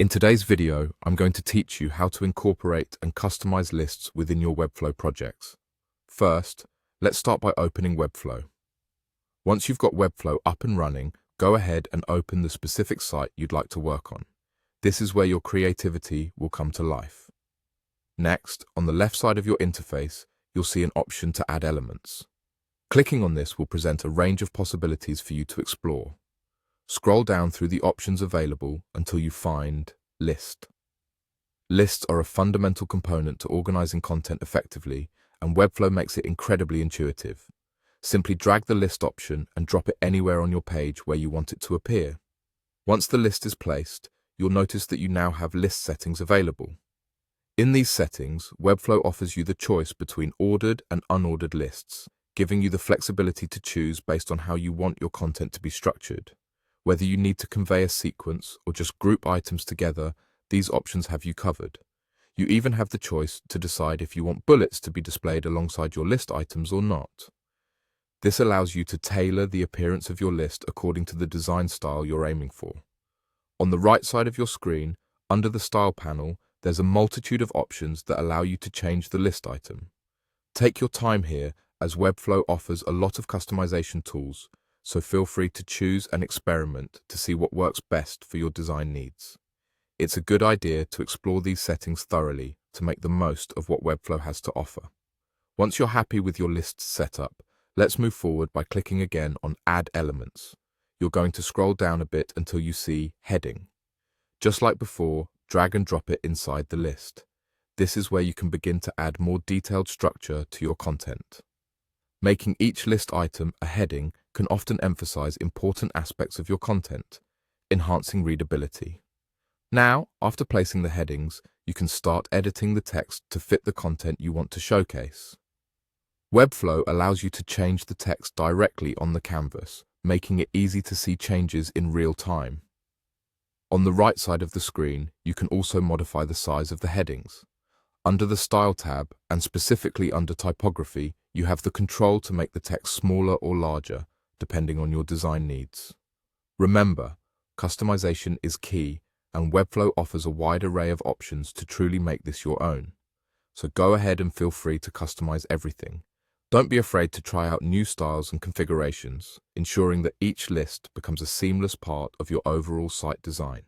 In today's video, I'm going to teach you how to incorporate and customize lists within your Webflow projects. First, let's start by opening Webflow. Once you've got Webflow up and running, go ahead and open the specific site you'd like to work on. This is where your creativity will come to life. Next, on the left side of your interface, you'll see an option to add elements. Clicking on this will present a range of possibilities for you to explore. Scroll down through the options available until you find List. Lists are a fundamental component to organizing content effectively, and Webflow makes it incredibly intuitive. Simply drag the list option and drop it anywhere on your page where you want it to appear. Once the list is placed, you'll notice that you now have list settings available. In these settings, Webflow offers you the choice between ordered and unordered lists, giving you the flexibility to choose based on how you want your content to be structured. Whether you need to convey a sequence or just group items together, these options have you covered. You even have the choice to decide if you want bullets to be displayed alongside your list items or not. This allows you to tailor the appearance of your list according to the design style you're aiming for. On the right side of your screen, under the Style panel, there's a multitude of options that allow you to change the list item. Take your time here, as Webflow offers a lot of customization tools, so feel free to choose and experiment to see what works best for your design needs. It's a good idea to explore these settings thoroughly to make the most of what Webflow has to offer. Once you're happy with your list setup, let's move forward by clicking again on Add Elements. You're going to scroll down a bit until you see Heading. Just like before, drag and drop it inside the list. This is where you can begin to add more detailed structure to your content. Making each list item a heading can often emphasize important aspects of your content, enhancing readability. Now, after placing the headings, you can start editing the text to fit the content you want to showcase. Webflow allows you to change the text directly on the canvas, making it easy to see changes in real time. On the right side of the screen, you can also modify the size of the headings. Under the Style tab, and specifically under Typography, you have the control to make the text smaller or larger, depending on your design needs. Remember, customization is key, and Webflow offers a wide array of options to truly make this your own. So go ahead and feel free to customize everything. Don't be afraid to try out new styles and configurations, ensuring that each list becomes a seamless part of your overall site design.